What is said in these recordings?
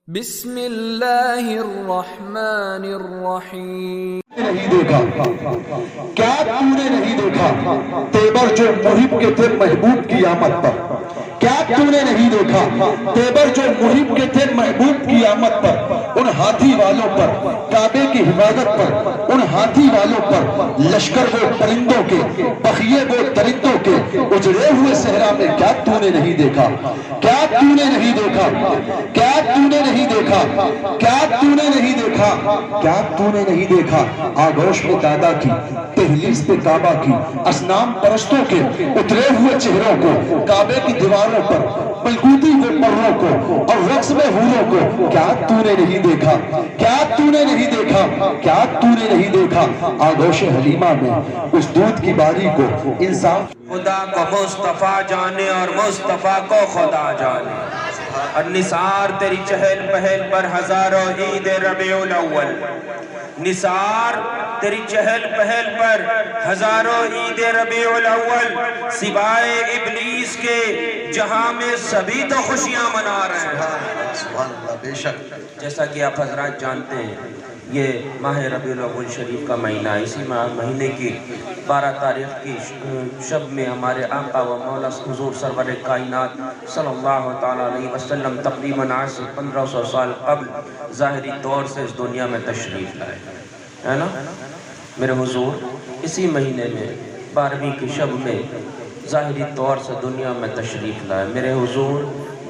بسم اللہ الرحمن الرحیم۔ نہیں دیکھا کیا تو نے نہیں دیکھا تیبر جو محب کے تھے محبوب کی آمد پر؟ کیا تو نے نہیں دیکھا تیبر جو محب کے تھے محبوب کی آمد پر؟ ان ہاتھی والوں پر، کعبے کی حفاظت پر، ان ہاتھی والوں پر، لشکر وہ پرندوں کے، بخیے وہ درندوں کے، اجڑے ہوئے صحرا میں کیا تو نے نہیں دیکھا؟ کیا تو نے نہیں دیکھا؟ کیا تو نے نہیں دیکھا؟ کیا تو نے نہیں دیکھا؟ کیا تو نے نہیں دیکھا آگوش میں دادا کی، تہلیس پہ کعبہ کی، اصنام پرستوں کے اترے ہوئے چہروں کو، کعبے کی دیواروں پر ملکوتی ہوئے پروں کو اور رقص میں حوروں کو کیا تو نے نہیں دیکھا؟ کیا تو نے نہیں دیکھا؟ کیا تو نے نہیں دیکھا آگوش حلیمہ میں اس دودھ کی باری کو انسان خدا کو مصطفیٰ جانے اور مصطفیٰ کو خدا جانے۔ اور نثار تیری چہل پہل پر ہزاروں عید ربیع الاول، نثار تیری چہل پہل پر ہزاروں عید ربیع الاول، سوائے ابلیس کے جہاں میں سبھی تو خوشیاں منا رہے ہیں۔ سبحان اللہ، بے شک جیسا کہ آپ حضرات جانتے ہیں یہ ماہ ربیع الاول شریف کا مہینہ ہے۔ اسی مہینے کی 12 تاریخ کی شب میں ہمارے آقا و مولا حضور سرور کائنات صلی اللہ تعالیٰ علیہ وسلم تقریباً آج سے 1500 سال قبل ظاہری طور سے اس دنیا میں تشریف لائے، ہے نا؟ میرے حضور اسی مہینے میں 12ویں کی شب میں ظاہری طور سے دنیا میں تشریف لائے۔ میرے حضور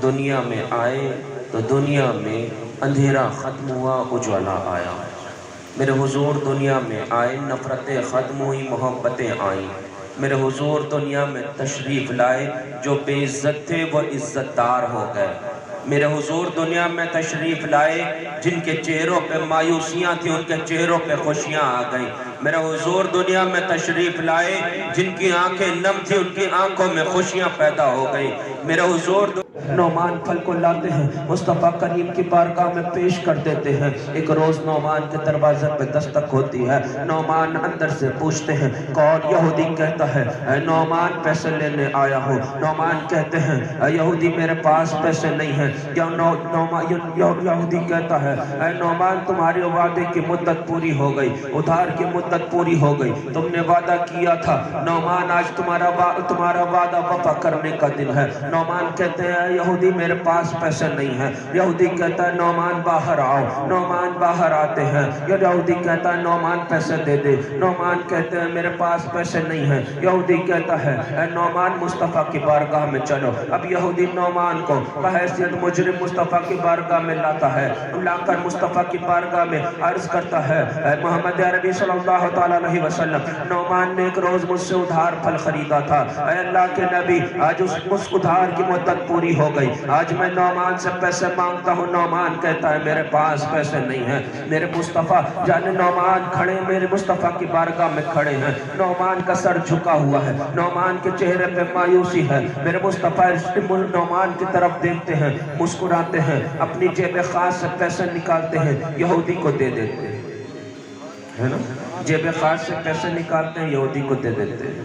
دنیا میں آئے تو دنیا میں اندھیرا ختم ہوا، اجوالا آیا۔ میرے حضور دنیا میں آئے، نفرتیں ختم ہوئی، محبتیں آئیں۔ میرے حضور دنیا میں تشریف لائے، جو بے عزت تھے وہ عزت دار ہو گئے۔ میرے حضور دنیا میں تشریف لائے، جن کے چہروں پہ مایوسیاں تھیں ان کے چہروں پہ خوشیاں آ گئیں۔ میرے حضور دنیا میں تشریف لائے، جن کی آنکھیں نم تھیں ان کی آنکھوں میں خوشیاں پیدا ہو گئیں۔ میرے حضور نعمان پھل کو لاتے ہیں، مصطفیٰ کریم کی بارگاہ میں پیش کر دیتے ہیں۔ ایک روز نعمان کے دروازے پہ دستک ہوتی ہے، نعمان اندر سے پوچھتے ہیں کون؟ یہودی کہتا ہے اے نعمان پیسے لینے آیا ہوں۔ نعمان کہتے ہیں اے یہودی میرے پاس پیسے نہیں ہیں۔ یہودی کہتا ہے اے نعمان تمہاری وعدے کی مدت پوری ہو گئی، ادھار کی مدت پوری ہو گئی، تم نے وعدہ کیا تھا نعمان آج تمہارا وعدہ وفا کرنے کا دن ہے۔ نعمان کہتے ہیں یہودی میرے پاس پیسے نہیں ہیں۔ یہودی کہتا ہے نعمان باہر آؤ۔ نعمان باہر آتے ہیں۔ یہودی کہتا ہے نعمان پیسے دے دے۔ نعمان کہتے ہیں میرے پاس پیسے نہیں ہیں۔ یہودی کہتا ہے اے نعمان مصطفیٰ کی بارگاہ میں چلو۔ اب یہودی نعمان کو بحیثیت مجرم مصطفیٰ کی بارگاہ میں لاتا ہے، لا کر مصطفیٰ کی بارگاہ میں عرض کرتا ہے اے محمد عربی صلی اللہ تعالیٰ علیہ وسلم، نعمان نے ایک روز مجھ سے ادھار پھل خریدا تھا، اے اللہ کے نبی آج اس ادھار کی مدت پوری ہو گئی، آج میں نعمان سے پیسے مانگتا ہوں۔ نعمان کہتا ہے میرے پاس پیسے نہیں ہیں۔ میرے مصطفیٰ جانے نعمان کھڑے میرے مصطفیٰ کی بارگاہ میں کھڑے ہیں، نعمان کا سر جھکا ہوا ہے، نعمان کے چہرے پہ مایوسی ہے۔ میرے مصطفیٰ نعمان کی طرف دیکھتے ہیں، مسکراتے ہیں، اپنی جیب خاص سے پیسے نکالتے ہیں، یہودی کو دے دیتے ہیں، ہے نا؟ جیب خاص سے پیسے نکالتے ہیں، یہودی کو دے دیتے ہیں۔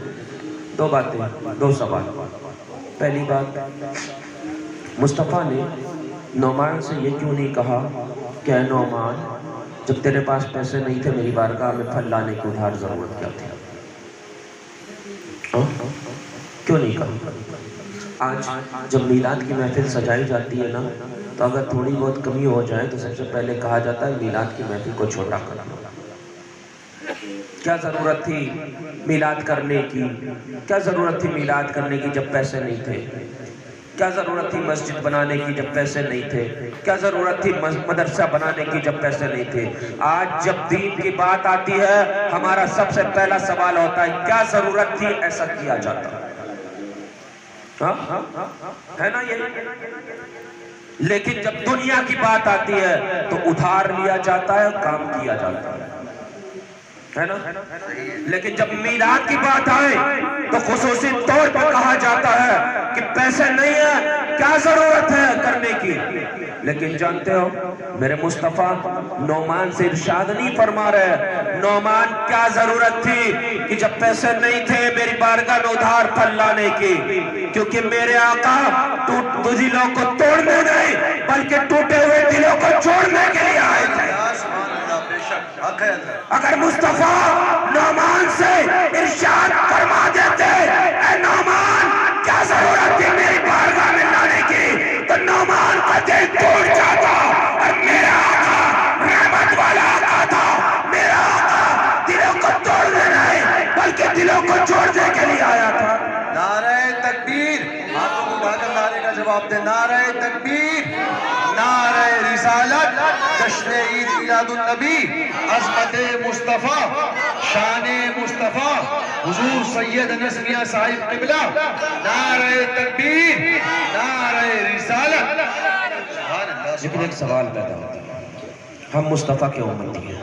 دو باتیں، دو سوال۔ پہلی بات، مصطفیٰ نے نعمان سے یہ کیوں نہیں کہا کہ اے نعمان جب تیرے پاس پیسے نہیں تھے میری بارگاہ میں پھل لانے کی ادھار ضرورت کیا تھی؟ کیوں نہیں کہا؟ آج جب میلاد کی محفل سجائی جاتی ہے نا تو اگر تھوڑی بہت کمی ہو جائے تو سب سے پہلے کہا جاتا ہے میلاد کی محفل کو چھوٹا کرنا۔ کیا ضرورت تھی میلاد کرنے کی؟ کیا ضرورت تھی میلاد کرنے کی جب پیسے نہیں تھے؟ کیا ضرورت تھی مسجد بنانے کی جب پیسے نہیں تھے؟ کیا ضرورت تھی مدرسہ بنانے کی جب پیسے نہیں تھے؟ آج جب دین کی بات آتی ہے ہمارا سب سے پہلا سوال ہوتا ہے کیا ضرورت تھی ایسا کیا جاتا؟ ہے نا یہ؟ لیکن جب دنیا کی بات آتی ہے تو ادھار لیا جاتا ہے، کام کیا جاتا ہے نا؟ لیکن جب میلاد کی بات آئے تو خصوصی طور پر کہا جاتا ہے کہ پیسے نہیں ہیں، کیا ضرورت ہے کرنے کی؟ لیکن جانتے ہو میرے مصطفیٰ نعمان سے ارشاد نہیں فرما رہے نعمان کیا ضرورت تھی کہ جب پیسے نہیں تھے میری بارگاہ میں ادھار پھل لانے کی، کیونکہ میرے آقا دلوں کو توڑنے نہیں بلکہ ٹوٹے ہوئے دلوں کو اگر مصطفیٰ نعمان سے ارشاد فرما دیتے اے نعمان کیا ضرورت تھی میری بارگاہ میں لانے کی، تو نعمان کا دل ٹوٹ جاتا، اور میرا آقا رحمت والا آقا تھا، میرا آقا دلوں کو توڑنے نہیں بلکہ دلوں کو جوڑنے کے لیے آیا تھا۔ نعرہ تکبیر، ہاتھوں کو اٹھا کر نعرے کا جواب دیں، نعرہ تکبیر، نعرہ رسالت، جشن عید میلاد النبی، عظمت مصطفیٰ، شان مصطفیٰ، حضور سید نصریہ صاحب قبلہ، نعرہ تکبیر، نعرہ رسالت۔ لیکن ایک سوال پیدا ہوتا ہے، ہم مصطفیٰ کے امتی ہیں،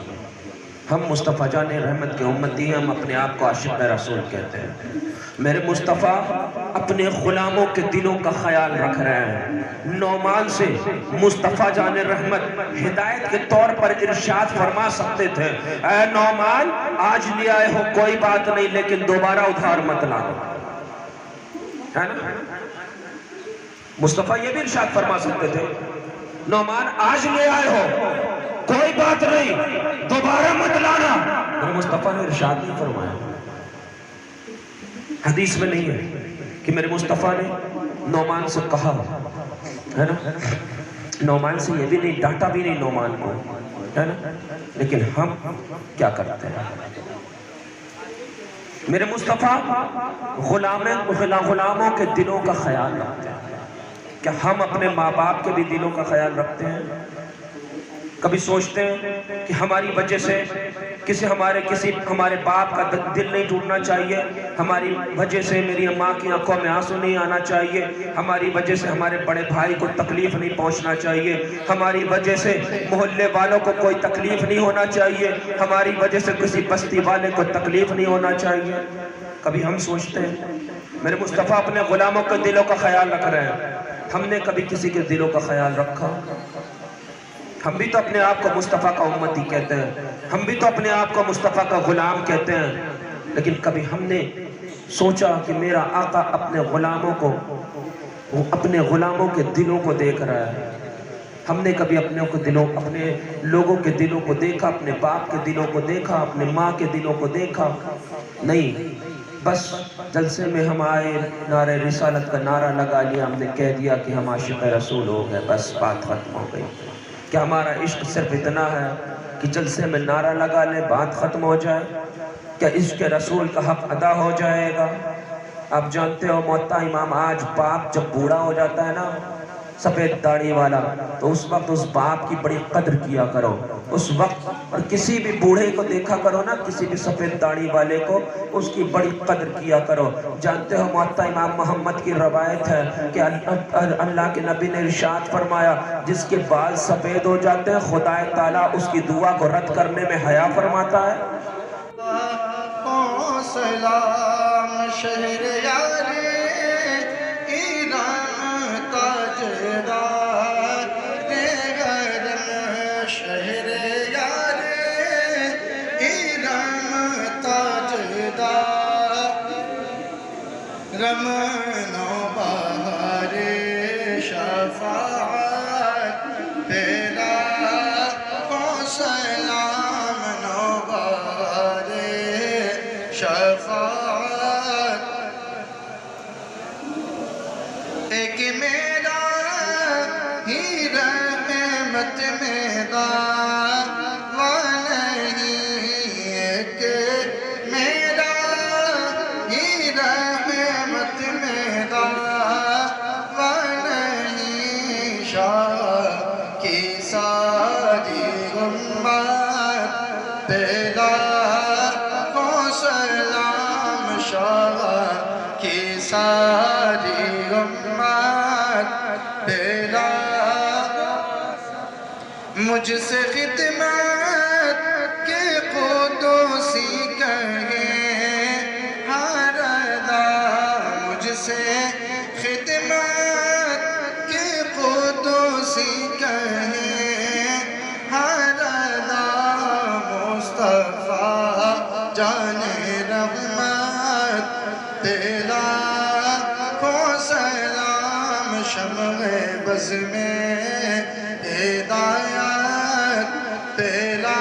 ہم مصطفیٰ جان رحمت کے امتی ہیں، ہم اپنے آپ کو عاشق رسول کہتے ہیں۔ میرے مصطفیٰ اپنے غلاموں کے دلوں کا خیال رکھ رہے ہیں۔ نعمان سے مصطفیٰ جان رحمت ہدایت کے طور پر ارشاد فرما سکتے تھے اے نعمان آج لے آئے ہو کوئی بات نہیں لیکن دوبارہ ادھار مت لانا، ہے نا؟ مصطفیٰ یہ بھی ارشاد فرما سکتے تھے نعمان آج لے آئے ہو کوئی بات نہیں دوبارہ مت لانا، میرے مصطفیٰ نے ارشاد نہیں فرمایا۔ حدیث میں نہیں ہے کہ میرے مصطفیٰ نے نعمان سے کہا، ہے نا؟ نعمان سے یہ بھی نہیں ڈانٹا بھی نہیں نعمان کو، ہے نا؟ لیکن ہم کیا کرتے ہیں؟ میرے مصطفیٰ غلاموں کے دلوں کا خیال رکھتے ہیں۔ کیا ہم اپنے ماں باپ کے بھی دلوں کا خیال رکھتے ہیں؟ کبھی سوچتے ہیں کہ ہماری وجہ سے ہمارے باپ کا دل نہیں ٹوٹنا چاہیے، ہماری وجہ سے میری ماں کی آنکھوں میں آنسو نہیں آنا چاہیے، ہماری وجہ سے ہمارے بڑے بھائی کو تکلیف نہیں پہنچنا چاہیے، ہماری وجہ سے محلے والوں کو کوئی تکلیف نہیں ہونا چاہیے، ہماری وجہ سے کسی بستی والے کو تکلیف نہیں ہونا چاہیے۔ کبھی ہم سوچتے ہیں؟ میرے مصطفیٰ اپنے غلاموں کے دلوں کا خیال رکھ رہے ہیں، ہم نے کبھی کسی کے دلوں کا خیال رکھا؟ ہم بھی تو اپنے آپ کو مصطفیٰ کا امتی کہتے ہیں، ہم بھی تو اپنے آپ کو مصطفیٰ کا غلام کہتے ہیں، لیکن کبھی ہم نے سوچا کہ میرا آقا اپنے غلاموں کے دلوں کو دیکھ رہا ہے؟ ہم نے کبھی اپنے لوگوں کے دلوں کو دیکھا، اپنے باپ کے دلوں کو دیکھا، اپنے ماں کے دلوں کو دیکھا؟ نہیں، بس جلسے میں ہم آئے، نعرہ رسالت کا نعرہ لگا لیا، ہم نے کہہ دیا کہ ہم عاشق رسول ہو گئے، بس بات ختم ہو گئی۔ کیا ہمارا عشق صرف اتنا ہے کہ جلسے میں نعرہ لگا لے بات ختم ہو جائے؟ کیا عشق رسول کا حق ادا ہو جائے گا؟ آپ جانتے ہو موتا امام آج باپ جب بوڑھا ہو جاتا ہے نا سفید داڑھی والا، تو اس وقت اس باپ کی بڑی قدر کیا کرو، اس وقت اور کسی بھی بوڑھے کو دیکھا کرو نا، کسی بھی سفید داڑھی والے کو، اس کی بڑی قدر کیا کرو۔ جانتے ہو موتا امام محمد کی روایت ہے کہ اللہ کے نبی نے ارشاد فرمایا جس کے بال سفید ہو جاتے ہیں خدا تعالیٰ اس کی دعا کو رد کرنے میں حیا فرماتا ہے۔ سلام شہر یاری ایران تاجدار غرم شہر یاری ایران تاجدار رمن و بہار شفاعت تیرا کو سلام نو بہار شفاعت ایک میرا ہی رحمت میرا نہیں، ایک میرا ہی رحمت میرا نہیں، شاہ کی ساری امت تیرا سلام، شاہ کی ساری امت تیرا مجھ سے خدمت کے قدوسی کہیں ہر ادا، مجھ سے خدمت کے قدوسی کہیں ہر ادا، مصطفیٰ جان رحمت تیرا کو سلام، شمع بز میں ہدایت تیرا